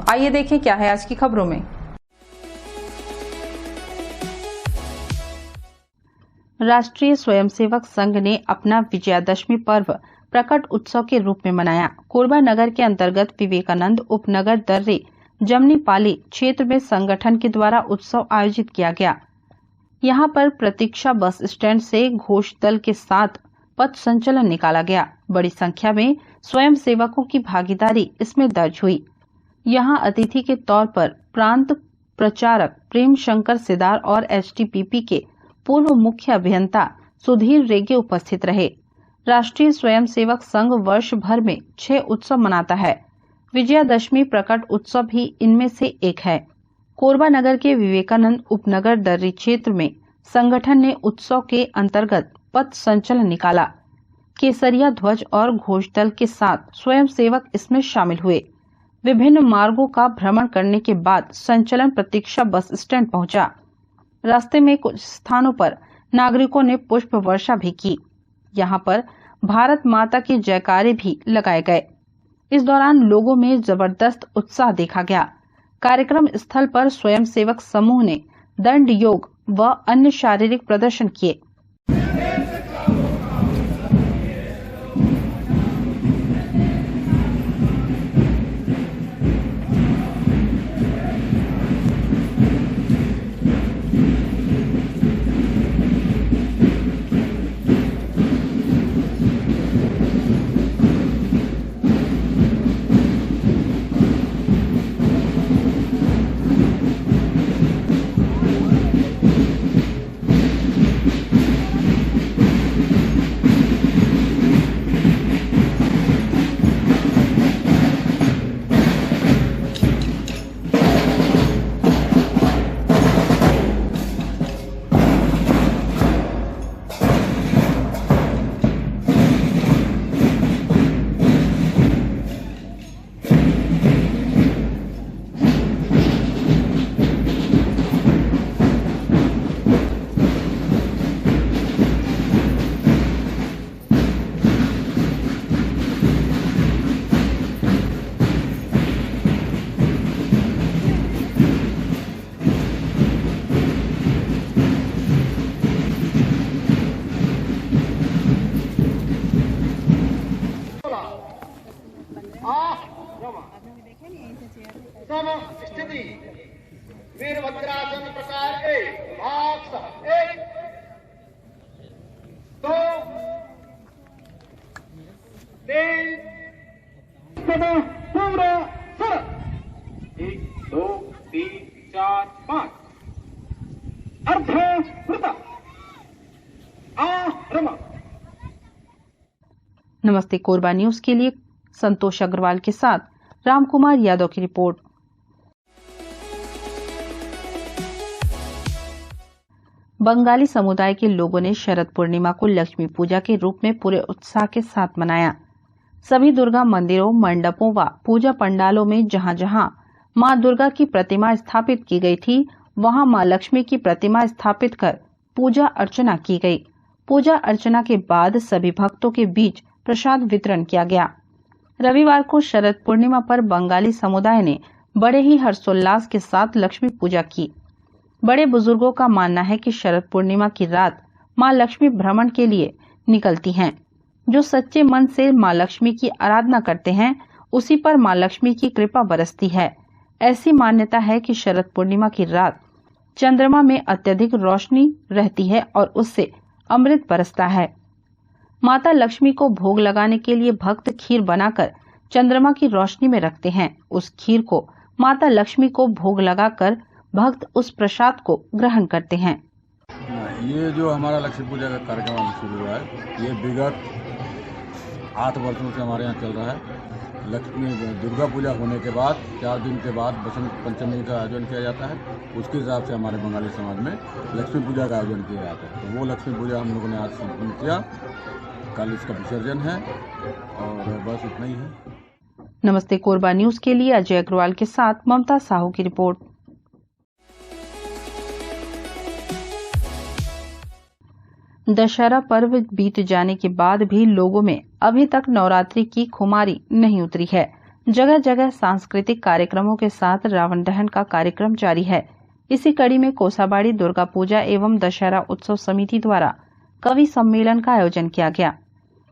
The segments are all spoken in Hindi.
आइए देखें क्या है आज की खबरों में। राष्ट्रीय स्वयंसेवक संघ ने अपना विजयादशमी पर्व प्रकट उत्सव के रूप में मनाया। कोरबा नगर के अंतर्गत विवेकानंद उपनगर दर्रे जमनीपाली क्षेत्र में संगठन के द्वारा उत्सव आयोजित किया गया। यहां पर प्रतीक्षा बस स्टैंड से घोष दल के साथ पथ संचलन निकाला गया। बड़ी संख्या में स्वयंसेवकों की भागीदारी इसमें दर्ज हुई। यहां अतिथि के तौर पर प्रांत प्रचारक प्रेम शंकर सिदार और HTPP के पूर्व मुख्य अभियंता सुधीर रेगे उपस्थित रहे। राष्ट्रीय स्वयंसेवक संघ वर्ष भर में 6 उत्सव मनाता है। विजयादशमी प्रकट उत्सव भी इनमें से एक है। कोरबा नगर के विवेकानंद उपनगर दर्री क्षेत्र में संगठन ने उत्सव के अंतर्गत पथ संचलन निकाला। केसरिया ध्वज और घोषदल के साथ स्वयंसेवक इसमें शामिल हुए। विभिन्न मार्गों का भ्रमण करने के बाद संचलन प्रतीक्षा बस स्टैंड पहुंचा। रास्ते में कुछ स्थानों पर नागरिकों ने पुष्प वर्षा भी की। यहां पर भारत माता के जयकारे भी लगाए गए। इस दौरान लोगों में जबरदस्त उत्साह देखा गया। कार्यक्रम स्थल पर स्वयंसेवक समूह ने दंड योग व अन्य शारीरिक प्रदर्शन किए। स्थिति वीरभद्रासन प्रकार 1 भाग 1 2 3 पूरा 1 2 3 4 5 अर्ध वृता आरंभ। नमस्ते कोरबा न्यूज के लिए संतोष अग्रवाल के साथ रामकुमार यादव की रिपोर्ट। बंगाली समुदाय के लोगों ने शरद पूर्णिमा को लक्ष्मी पूजा के रूप में पूरे उत्साह के साथ मनाया। सभी दुर्गा मंदिरों, मंडपों व पूजा पंडालों में जहां जहां मां दुर्गा की प्रतिमा स्थापित की गई थी, वहां मां लक्ष्मी की प्रतिमा स्थापित कर पूजा अर्चना की गई। पूजा अर्चना के बाद सभी भक्तों के बीच प्रसाद वितरण किया गया। रविवार को शरद पूर्णिमा पर बंगाली समुदाय ने बड़े ही हर्षोल्लास के साथ लक्ष्मी पूजा की। बड़े बुजुर्गों का मानना है कि शरद पूर्णिमा की रात मां लक्ष्मी भ्रमण के लिए निकलती हैं। जो सच्चे मन से मां लक्ष्मी की आराधना करते हैं, उसी पर मां लक्ष्मी की कृपा बरसती है। ऐसी मान्यता है कि शरद पूर्णिमा की रात चंद्रमा में अत्यधिक रोशनी रहती है और उससे अमृत बरसता है। माता लक्ष्मी को भोग लगाने के लिए भक्त खीर बनाकर चंद्रमा की रोशनी में रखते हैं। उस खीर को माता लक्ष्मी को भोग लगाकर भक्त उस प्रसाद को ग्रहण करते हैं। ये जो हमारा लक्ष्मी पूजा का कार्यक्रम शुरू हुआ है, ये विगत 8 वर्षों से हमारे यहाँ चल रहा है। लक्ष्मी दुर्गा पूजा होने के बाद 4 दिन के बाद बसंत पंचमी का आयोजन किया जाता है। उसके हिसाब से हमारे बंगाली समाज में लक्ष्मी पूजा का आयोजन किया जाता है। तो वो लक्ष्मी पूजा हम लोगों ने आज संपन्न किया। कल इसका विसर्जन है और बस इतना ही है। नमस्ते कोरबा न्यूज के लिए अजय अग्रवाल के साथ ममता साहू की रिपोर्ट। दशहरा पर्व बीत जाने के बाद भी लोगों में अभी तक नवरात्रि की खुमारी नहीं उतरी है। जगह जगह सांस्कृतिक कार्यक्रमों के साथ रावण दहन का कार्यक्रम जारी है। इसी कड़ी में कोसाबाड़ी दुर्गा पूजा एवं दशहरा उत्सव समिति द्वारा कवि सम्मेलन का आयोजन किया गया,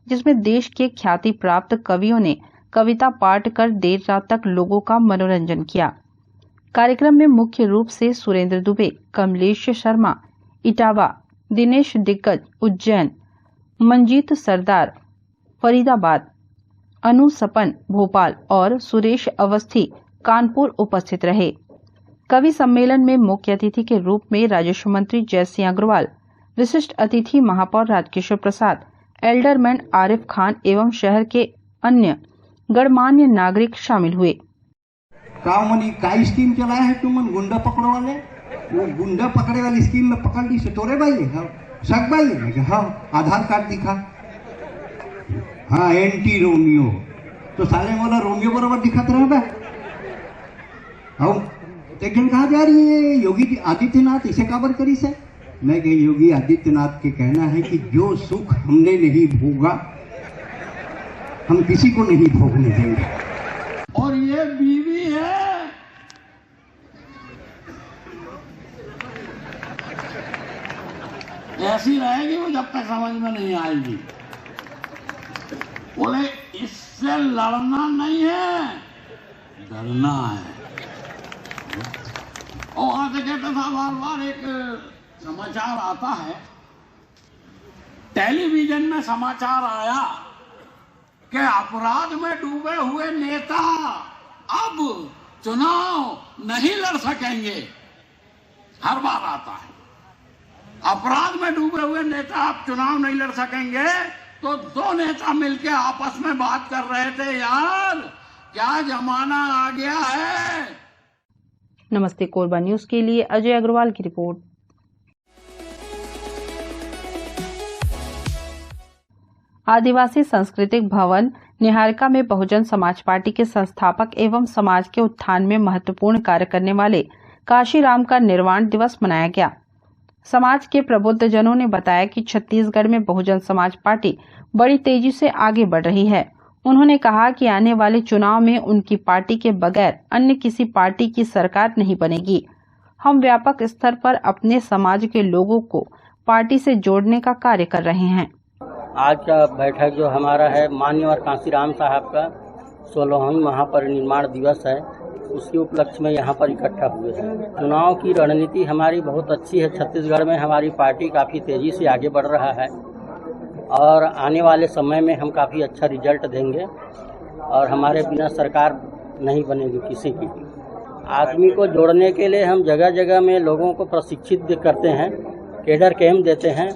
जिसमें देश के ख्याति प्राप्त कवियों ने कविता पाठ कर देर रात तक लोगों का मनोरंजन किया। कार्यक्रम में मुख्य रूप से सुरेंद्र दुबे, कमलेश शर्मा इटावा, दिनेश दिग्गज उज्जैन, मंजीत सरदार फरीदाबाद, अनु सपन भोपाल और सुरेश अवस्थी कानपुर उपस्थित रहे। कवि सम्मेलन में मुख्य अतिथि के रूप में राजस्व मंत्री जयसिंह अग्रवाल, विशिष्ट अतिथि महापौर राजकिशोर प्रसाद, एल्डरमैन आरिफ खान एवं शहर के अन्य गणमान्य नागरिक शामिल हुए। कामनी काय स्कीम चलाया है तुमन गुंडा पकड़ो वाले, वो गुंडा पकड़े वाली स्कीम में पकड़ ली सटोरे भाई, हाँ शक भाई, हाँ आधार कार्ड दिखा, हाँ एंटी रोमियो, तो साले वाला रोमियो बराबर दिखात रहा अब लेकिन कहा जा रही है योगी आदित्यनाथ इसे काबर करी से। मैं कही योगी आदित्यनाथ के कहना है कि जो सुख हमने नहीं भोगा हम किसी को नहीं भोगने देंगे। और ये बीवी है, ऐसी रहेगी वो जब तक समझ में नहीं आएगी। बोले इससे लड़ना नहीं है, डरना है। और वहां से कहते था बार बार एक समाचार आता है, टेलीविजन में समाचार आया कि अपराध में डूबे हुए नेता अब चुनाव नहीं लड़ सकेंगे। हर बार आता है अपराध में डूबे हुए नेता अब चुनाव नहीं लड़ सकेंगे, तो दो नेता मिलके आपस में बात कर रहे थे, यार क्या जमाना आ गया है। नमस्ते कोरबा न्यूज के लिए अजय अग्रवाल की रिपोर्ट। आदिवासी सांस्कृतिक भवन निहारिका में बहुजन समाज पार्टी के संस्थापक एवं समाज के उत्थान में महत्वपूर्ण कार्य करने वाले काशीराम का निर्वाण दिवस मनाया गया। समाज के प्रबुद्ध जनों ने बताया कि छत्तीसगढ़ में बहुजन समाज पार्टी बड़ी तेजी से आगे बढ़ रही है। उन्होंने कहा कि आने वाले चुनाव में उनकी पार्टी के बगैर अन्य किसी पार्टी की सरकार नहीं बनेगी। हम व्यापक स्तर पर अपने समाज के लोगों को पार्टी से जोड़ने का कार्य कर रहे हैं। आज का बैठक जो हमारा है माननीय काशीराम साहब का 16वां महापरिनिर्वाण दिवस है, उसके उपलक्ष्य में यहाँ पर इकट्ठा हुए हैं। चुनाव की रणनीति हमारी बहुत अच्छी है। छत्तीसगढ़ में हमारी पार्टी काफ़ी तेजी से आगे बढ़ रहा है और आने वाले समय में हम काफ़ी अच्छा रिजल्ट देंगे और हमारे बिना सरकार नहीं बनेगी किसी की। आदमी को जोड़ने के लिए हम जगह जगह में लोगों को प्रशिक्षित करते हैं, केडर कैंप देते हैं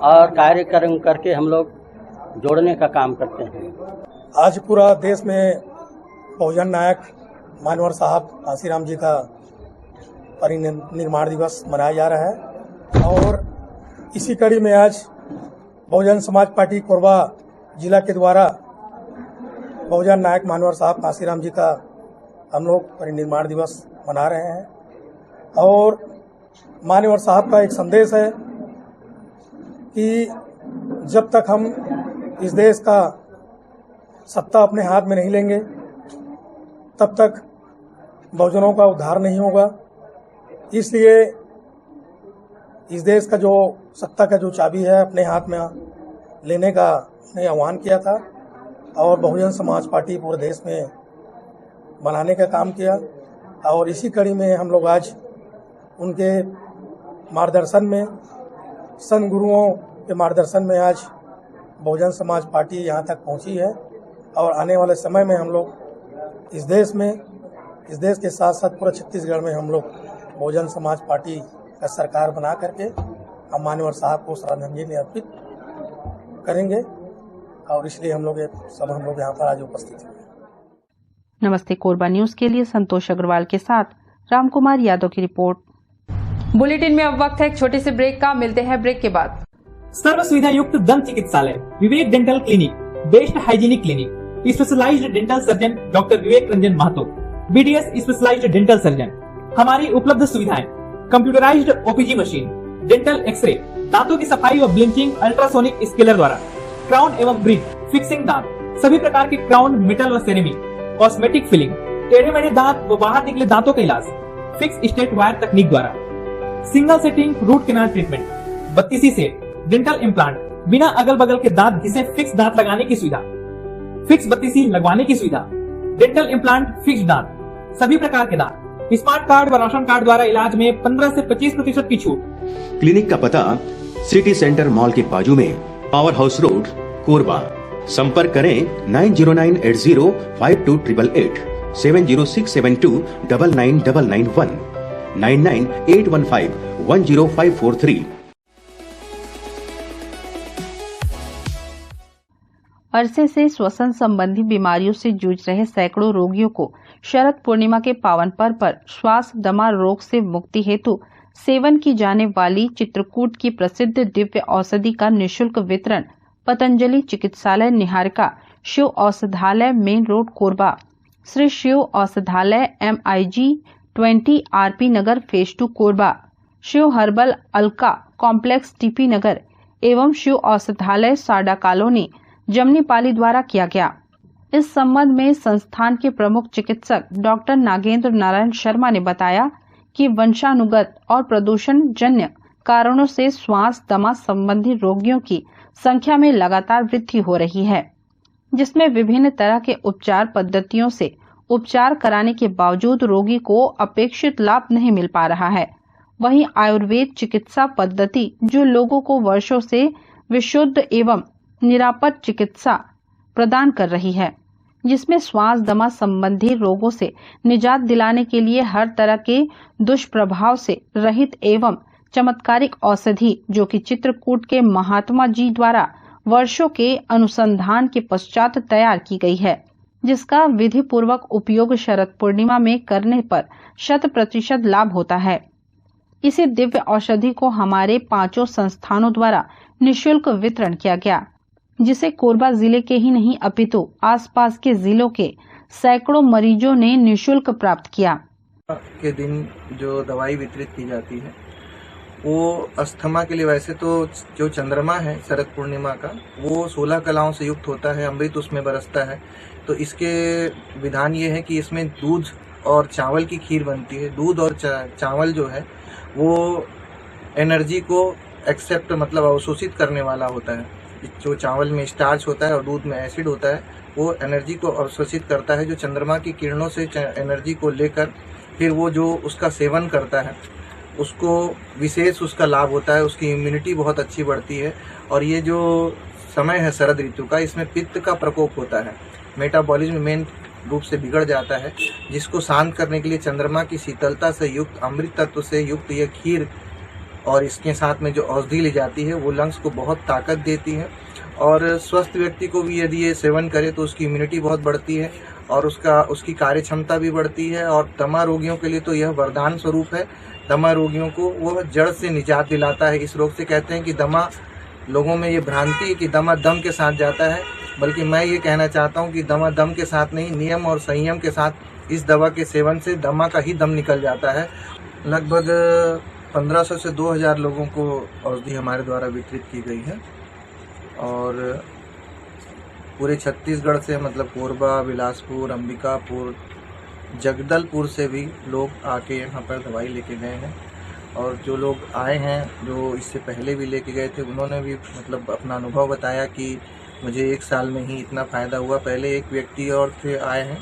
और कार्यक्रम करके हम लोग जोड़ने का काम करते हैं। आज पूरा देश में बहुजन नायक मानवर साहब काशीराम जी का परिनिर्वाण दिवस मनाया जा रहा है और इसी कड़ी में आज बहुजन समाज पार्टी कोरबा जिला के द्वारा बहुजन नायक मानवर साहब काशीराम जी का हम लोग परिनिर्वाण दिवस मना रहे हैं। और मानवर साहब का एक संदेश है कि जब तक हम इस देश का सत्ता अपने हाथ में नहीं लेंगे तब तक बहुजनों का उद्धार नहीं होगा। इसलिए इस देश का जो सत्ता का जो चाबी है अपने हाथ में लेने का उन्हें आह्वान किया था और बहुजन समाज पार्टी पूरे देश में बनाने का काम किया। और इसी कड़ी में हम लोग आज उनके मार्गदर्शन में, संत गुरुओं के मार्गदर्शन में आज बहुजन समाज पार्टी यहाँ तक पहुँची है और आने वाले समय में हम लोग इस देश के साथ साथ पूरा छत्तीसगढ़ में हम लोग बहुजन समाज पार्टी का सरकार बना करके हम मानवर साहब को श्रद्धांजलि अर्पित करेंगे और इसलिए हम लोग यहाँ पर आज उपस्थित हैं। नमस्ते कोरबा न्यूज के लिए संतोष अग्रवाल के साथ रामकुमार यादव की रिपोर्ट। बुलेटिन में अब वक्त है एक छोटे से ब्रेक का। मिलते हैं ब्रेक के बाद। सर्व सुविधा युक्त दंत चिकित्सालय Vivek dental clinic, best hygienic clinic, specialized dental surgeon doctor Vivek Ranjan Mahato, BDS specialized dental surgeon. हमारी उपलब्ध सुविधाएं computerized OPG machine, dental x ray, दांतों की सफाई व ब्लीचिंग अल्ट्रासोनिक स्केलर द्वारा, क्राउन एवं ब्रिज, फिक्सिंग दांत, सभी प्रकार के क्राउन, मेटल व सेरेमिक, कॉस्मेटिक फिलिंग, टेढ़े मेढ़े दांत व बाहर निकले दांतों का इलाज फिक्स स्टेट वायर तकनीक द्वारा, single setting root canal treatment, 32 set dental implant, बिना अगल बगल के दांत घिसे फिक्स दांत लगाने की सुविधा, फिक्स 32 लगवाने की सुविधा, डेंटल इम्प्लांट फिक्स दांत, सभी प्रकार के दांत, स्मार्ट कार्ड व राशन कार्ड द्वारा इलाज में 15 से 25% की छूट। क्लिनिक का पता सिटी सेंटर मॉल के बाजू में, पावर हाउस रोड, कोरबा। संपर्क करें 9098052888, 7067299991, 9981510543। अरसे से श्वसन संबंधी बीमारियों से जूझ रहे सैकड़ों रोगियों को शरद पूर्णिमा के पावन पर्व पर श्वास दमा रोग से मुक्ति हेतु सेवन की जाने वाली चित्रकूट की प्रसिद्ध दिव्य औषधि का निःशुल्क वितरण पतंजलि चिकित्सालय निहारिका शिव औषधालय मेन रोड कोरबा, श्री शिव औषधालय MIG 20 RP Nagar phase 2 Korba, Shiv herbal Alka complex TP Nagar एवं शिव औषधालय साडा कॉलोनी जमनीपाली द्वारा किया गया। इस संबंध में संस्थान के प्रमुख चिकित्सक डॉक्टर नागेंद्र नारायण शर्मा ने बताया कि वंशानुगत और प्रदूषण जन्य कारणों से श्वास दमा संबंधी रोगियों की संख्या में लगातार वृद्धि हो रही है, जिसमें विभिन्न तरह के उपचार पद्धतियों से उपचार कराने के बावजूद रोगी को अपेक्षित लाभ नहीं मिल पा रहा है। वहीं आयुर्वेद चिकित्सा पद्धति जो लोगों को वर्षों से विशुद्ध एवं निरापद चिकित्सा प्रदान कर रही है, जिसमें श्वास दमा संबंधी रोगों से निजात दिलाने के लिए हर तरह के दुष्प्रभाव से रहित एवं चमत्कारिक औषधि जो कि चित्रकूट के महात्मा जी द्वारा वर्षों के अनुसंधान के पश्चात तैयार की गई है, जिसका विधि पूर्वक उपयोग शरद पूर्णिमा में करने पर 100% लाभ होता है। इसी दिव्य औषधि को हमारे 5 संस्थानों द्वारा निःशुल्क वितरण किया गया, जिसे कोरबा जिले के ही नहीं अपितु आसपास के जिलों के सैकड़ों मरीजों ने निःशुल्क प्राप्त किया। के दिन जो दवाई वितरित की जाती है वो अस्थमा के लिए, वैसे तो जो चंद्रमा है शरद पूर्णिमा का वो 16 कलाओं से युक्त होता है, अमृत उसमें बरसता है। तो इसके विधान ये है कि इसमें दूध और चावल की खीर बनती है। दूध और चावल जो है वो एनर्जी को एक्सेप्ट मतलब अवशोषित करने वाला होता है। जो चावल में स्टार्च होता है और दूध में एसिड होता है वो एनर्जी को अवशोषित करता है, जो चंद्रमा की किरणों से एनर्जी को लेकर फिर वो जो उसका सेवन करता है उसको विशेष उसका लाभ होता है, उसकी इम्यूनिटी बहुत अच्छी बढ़ती है। और ये जो समय है शरद ऋतु का, इसमें पित्त का प्रकोप होता है, मेटाबॉलिज्म मेन रूप से बिगड़ जाता है, जिसको शांत करने के लिए चंद्रमा की शीतलता से युक्त अमृत तत्व से युक्त ये खीर और इसके साथ में जो औषधि ली जाती है वो लंग्स को बहुत ताकत देती है। और स्वस्थ व्यक्ति को भी यदि ये सेवन करे तो उसकी इम्यूनिटी बहुत बढ़ती है और उसकी कार्य क्षमता भी बढ़ती है। और दमा रोगियों के लिए तो यह वरदान स्वरूप है। दमा रोगियों को वो जड़ से निजात दिलाता है। इस रोग से कहते हैं कि दमा, लोगों में ये भ्रांति है कि दमा दम के साथ जाता है, बल्कि मैं ये कहना चाहता हूँ कि दमा दम के साथ नहीं, नियम और संयम के साथ इस दवा के सेवन से दमा का ही दम निकल जाता है। लगभग 1500 से 2000 लोगों को औषधि हमारे द्वारा वितरित की गई है और पूरे छत्तीसगढ़ से मतलब कोरबा, बिलासपुर, अंबिकापुर, जगदलपुर से भी लोग आके यहाँ पर दवाई लेके गए हैं। और जो लोग आए हैं जो इससे पहले भी लेके गए थे उन्होंने भी मतलब अपना अनुभव बताया कि मुझे 1 साल में ही इतना फ़ायदा हुआ। पहले एक व्यक्ति और थे आए हैं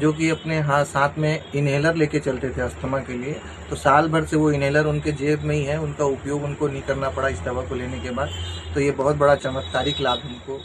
जो कि अपने साथ में इन्हेलर लेके चलते थे अस्थमा के लिए, तो साल भर से वो इन्हेलर उनके जेब में ही है, उनका उपयोग उनको नहीं करना पड़ा इस दवा को लेने के बाद। तो ये बहुत बड़ा चमत्कारिक लाभ उनको।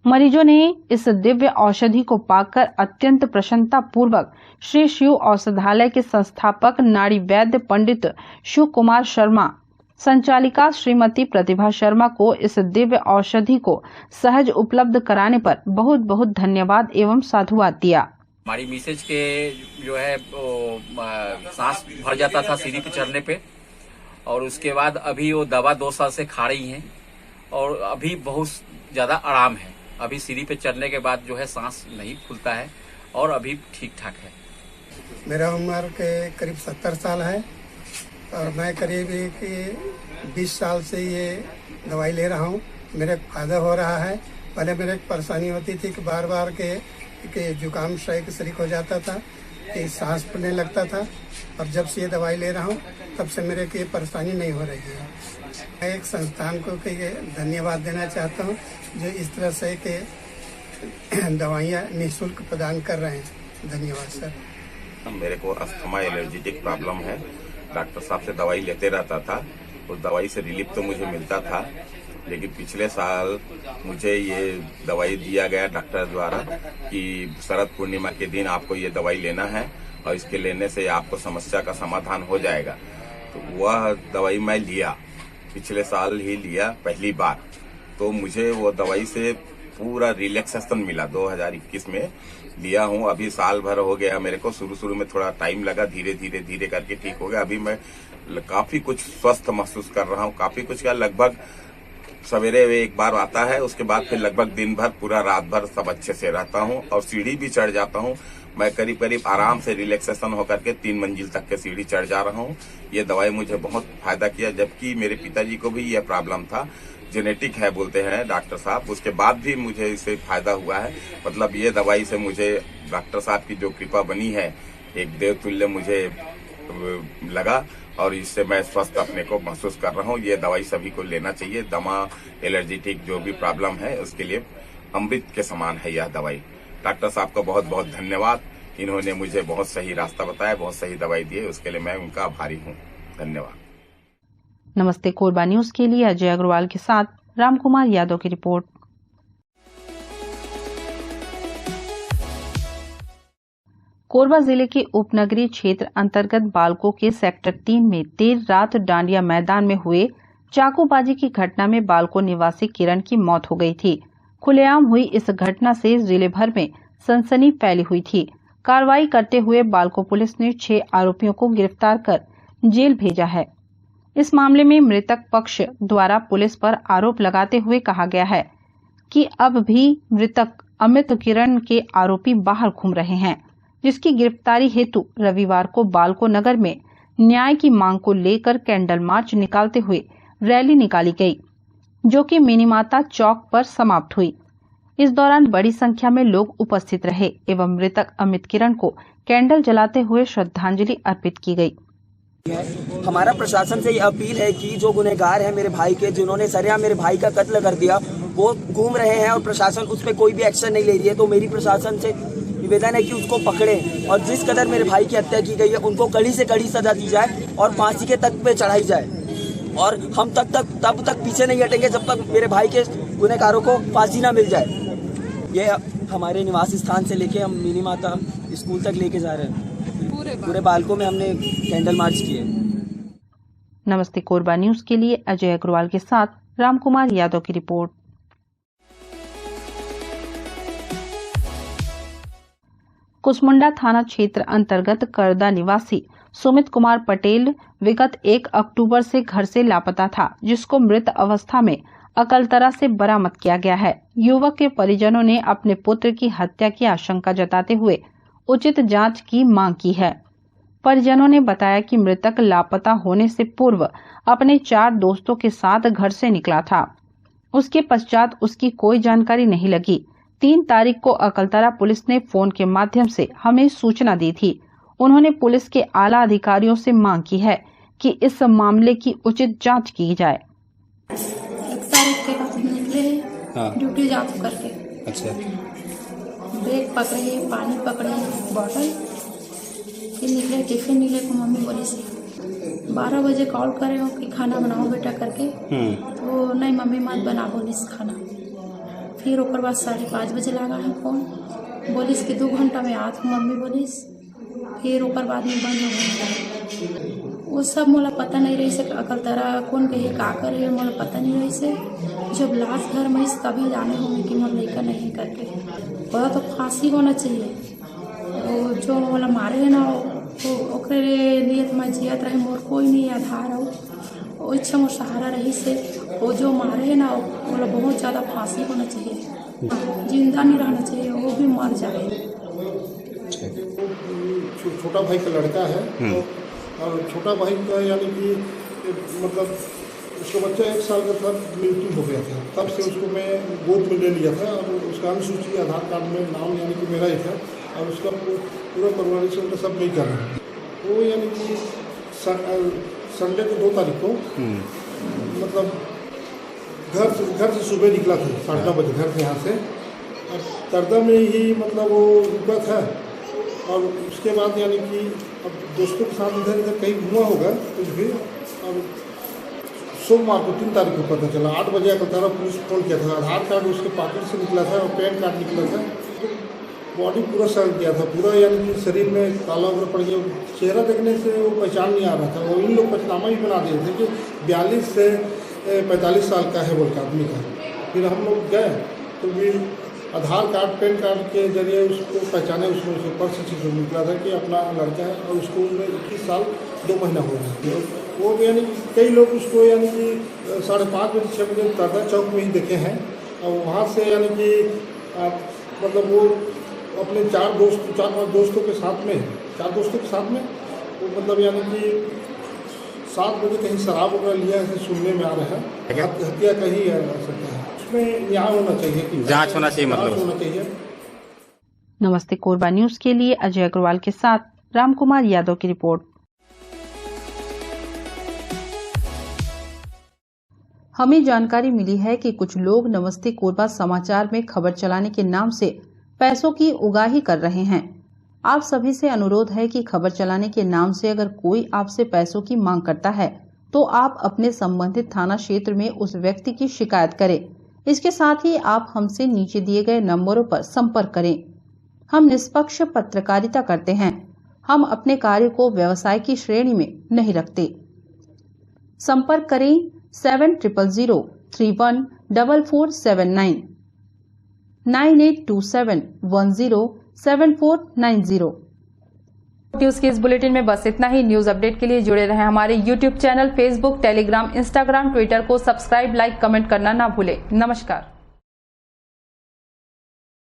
मरीजों ने इस दिव्य औषधि को पाकर अत्यंत प्रसन्नता पूर्वक श्री शिव औषधालय के संस्थापक नाड़ी वैद्य पंडित शिव कुमार शर्मा, संचालिका श्रीमती प्रतिभा शर्मा को इस दिव्य औषधि को सहज उपलब्ध कराने पर बहुत बहुत धन्यवाद एवं साधुवाद दिया। हमारी मिसेज के जो है सांस भर जाता था सीढ़ी पे चढ़ने पे, और उसके बाद अभी वो दवा 2 साल से खा रही हैं और अभी बहुत ज्यादा आराम है। अभी सीढ़ी पे चढ़ने के बाद जो है सांस नहीं फूलता है और अभी ठीक ठाक है। मेरा उम्र के करीब 70 साल है और मैं करीब 20 साल से ये दवाई ले रहा हूँ। मेरे फायदा हो रहा है। पहले मेरे परेशानी होती थी कि बार बार के कि जुकाम शरीक हो जाता था, कि सांस फूलने लगता था, और जब से ये दवाई ले रहा हूँ तब से मेरे को ये परेशानी नहीं हो रही है। मैं एक संस्थान को धन्यवाद देना चाहता हूँ जो इस तरह से कि दवाइयाँ निःशुल्क प्रदान कर रहे हैं। धन्यवाद सर। मेरे को अस्थमा एलर्जिटिक प्रॉब्लम है। डॉक्टर साहब से दवाई लेते रहता था, उस दवाई से रिलीफ तो मुझे मिलता था, लेकिन पिछले साल मुझे ये दवाई दिया गया डॉक्टर द्वारा कि शरद पूर्णिमा के दिन आपको ये दवाई लेना है और इसके लेने से आपको समस्या का समाधान हो जाएगा। तो वह दवाई मैं लिया, पिछले साल ही लिया पहली बार, तो मुझे वो दवाई से पूरा रिलैक्सेशन मिला। 2021 में लिया हूँ, अभी साल भर हो गया मेरे को। शुरू में थोड़ा टाइम लगा, धीरे धीरे करके ठीक हो गया। अभी मैं काफी कुछ स्वस्थ महसूस कर रहा हूँ, काफी कुछ क्या, लगभग सवेरे एक बार आता है, उसके बाद फिर लगभग दिन भर पूरा रात भर सब अच्छे से रहता हूँ और सीढ़ी भी चढ़ जाता हूँ। मैं करीब आराम से रिलैक्सेशन होकर के 3 मंजिल तक के सीढ़ी चढ़ जा रहा हूँ। ये दवाई मुझे बहुत फायदा किया, जबकि मेरे पिताजी को भी यह प्रॉब्लम था, जेनेटिक है बोलते हैं डॉक्टर साहब, उसके बाद भी मुझे इससे फायदा हुआ है। मतलब ये दवाई से मुझे डॉक्टर साहब की जो कृपा बनी है, एक देवतुल्य मुझे लगा और इससे मैं स्वस्थ अपने को महसूस कर रहा हूँ। ये दवाई सभी को लेना चाहिए। दमा एलर्जिटिक जो भी प्रॉब्लम है उसके लिए अमृत के समान है यह दवाई। डॉक्टर साहब का बहुत बहुत धन्यवाद, इन्होंने मुझे बहुत सही रास्ता बताया, बहुत सही दवाई दी है, उसके लिए मैं उनका आभारी हूँ। धन्यवाद। नमस्ते कोरबा न्यूज के लिए अजय अग्रवाल के साथ रामकुमार यादव की रिपोर्ट। कोरबा जिले के उपनगरीय क्षेत्र अंतर्गत बालको के सेक्टर 3 में देर रात डांडिया मैदान में हुए चाकूबाजी की घटना में बालको निवासी किरण की मौत हो गई थी। खुलेआम हुई इस घटना से जिले भर में सनसनी फैली हुई थी। कार्रवाई करते हुए बालको पुलिस ने 6 आरोपियों को गिरफ्तार कर जेल भेजा है। इस मामले में मृतक पक्ष द्वारा पुलिस पर आरोप लगाते हुए कहा गया है कि अब भी मृतक अमित किरण के आरोपी बाहर घूम रहे हैं, जिसकी गिरफ्तारी हेतु रविवार को बालको नगर में न्याय की मांग को लेकर कैंडल मार्च निकालते हुए रैली निकाली गई, जो कि मिनीमाता चौक पर समाप्त हुई। इस दौरान बड़ी संख्या में लोग उपस्थित रहे एवं मृतक अमित किरण को कैंडल जलाते हुए श्रद्धांजलि अर्पित की गई। हमारा प्रशासन से ये अपील है कि जो गुनहगार है मेरे भाई के, जिन्होंने सरेआम मेरे भाई का कत्ल कर दिया, वो घूम रहे हैं और प्रशासन उस पर कोई भी एक्शन नहीं ले रही है। तो मेरी प्रशासन से निवेदन है कि उसको पकड़े और जिस कदर मेरे भाई की हत्या की गई है उनको कड़ी से कड़ी सजा दी जाए और फांसी के तख्त पे चढ़ाई जाए। और हम तब तक पीछे नहीं हटेंगे जब तक मेरे भाई के गुनहगारों को फांसी ना मिल जाए। ये हमारे निवास स्थान से लेके हम मिनी माता स्कूल तक लेके जा रहे हैं। पूरे बालको में हमने कैंडल मार्च किए। नमस्ते कोरबा न्यूज के लिए अजय अग्रवाल के साथ रामकुमार यादव की रिपोर्ट। कुसमुंडा थाना क्षेत्र अंतर्गत करदा निवासी सुमित कुमार पटेल विगत 1 अक्टूबर से घर से लापता था, जिसको मृत अवस्था में अकलतरा से बरामद किया गया है। युवक के परिजनों ने अपने पुत्र की हत्या की आशंका जताते हुए उचित जांच की मांग की है। परिजनों ने बताया कि मृतक लापता होने से पूर्व अपने 4 दोस्तों के साथ घर से निकला था। उसके पश्चात उसकी कोई जानकारी नहीं लगी। 3 तारीख को अकलतरा पुलिस ने फोन के माध्यम से हमें सूचना दी थी। उन्होंने पुलिस के आला अधिकारियों से मांग की है कि इस मामले की उचित जांच की जाए। 1 तारीख के बाद निकले ड्यूटी जाप करके। अच्छा। ब्रेक पकड़े, पानी पकड़े, बॉटल, फिर निकले टिफिन निकले को मम्मी बोली से 12 बजे कॉल करे हो कि खाना बनाओ बेटा करके, तो नहीं मम्मी मत बना बोलिस खाना। फिर ऊपर बाद 5:30 बजे लगा है फोन, बोलिस कि 2 घंटा में आ तो मम्मी बोलिस। फिर ऊपर बाद में बंद हो गया। वो सब मोला पता नहीं रही से अकलतरा कौन कहे का करे, मोला पता नहीं रही से। जब लास्ट घर में तभी जाने होंगे कि मोर लड़का नहीं करके पता, तो फांसी होना चाहिए। वो जो मोला मारे है ना, वो ओकरे लिए तो मैं जियत रहे, मोर कोई नहीं आधार हो, वो इच्छा मोर सहारा रही से। वो जो मारे है ना, मोला बहुत ज़्यादा फांसी होना चाहिए, जिंदा नहीं रहना चाहिए, वो भी मर जाए। छोटा भाई का लड़का है और छोटा भाई का यानी कि मतलब उसका बच्चा 1 साल का था, मृत्यु हो गया था। तब से उसको मैं गोद में ले लिया था और उसका अनुसूची आधार कार्ड में नाम यानी कि मेरा ही था और उसका पूरा परवरिश उनका सब नहीं कर रहा। वो यानी कि संडे को 2 तारीख को मतलब घर से सुबह निकला था 9:30 बजे घर से, यहाँ से तरदा में ही मतलब वो रुका था और उसके बाद यानी कि अब दोस्तों के साथ इधर इधर कहीं घुमा होगा कुछ भी। और सोमवार को 3 तारीख को पता चला 8 बजे का पुलिस फोन किया था। आधार कार्ड उसके पॉकेट से निकला था और पैन कार्ड निकला था। बॉडी पूरा सड़ गया था, पूरा यानी कि शरीर में काला उगड़ पड़ गया। चेहरा देखने से वो पहचान नहीं आ रहा था। वो इन लोग पचनामा ही बना दिए थे कि 42 से 45 साल का है बोल के आदमी का। फिर हम लोग गए तो भी आधार कार्ड पैन कार्ड के जरिए उसको पहचाने। उसमें उसके पर्स से निकला था कि अपना लड़का है और उसको उम्र 21 साल 2 महीना हो गया। वो यानी कई लोग उसको यानी कि 5:30 बजे 6 बजे तरदा चौक में ही देखे हैं और वहाँ से यानी कि मतलब वो अपने 4-5 दोस्तों के साथ में वो मतलब यानी कि 7 बजे कहीं शराब वगैरह लिया ऐसे सुनने में आ रहा है। हत्या का ही है सकता है। उसमें न्याय होना चाहिए कि जांच होना चाहिए, मतलब होना चाहिए। नमस्ते कोरबा न्यूज के लिए अजय अग्रवाल के साथ रामकुमार यादव की रिपोर्ट। हमें जानकारी मिली है कि कुछ लोग नमस्ते कोरबा समाचार में खबर चलाने के नाम से पैसों की उगाही कर रहे हैं। आप सभी से अनुरोध है कि खबर चलाने के नाम से अगर कोई आपसे पैसों की मांग करता है तो आप अपने संबंधित थाना क्षेत्र में उस व्यक्ति की शिकायत करें। इसके साथ ही आप हमसे नीचे दिए गए नंबरों पर संपर्क करें। हम निष्पक्ष पत्रकारिता करते हैं। हम अपने कार्य को व्यवसाय की श्रेणी में नहीं रखते। संपर्क करें 7000314479 9827107490। न्यूज के इस बुलेटिन में बस इतना ही। न्यूज अपडेट के लिए जुड़े रहें हमारे YouTube channel, Facebook, Telegram, Instagram, Twitter को सब्सक्राइब, लाइक, कमेंट करना ना भूलें। नमस्कार।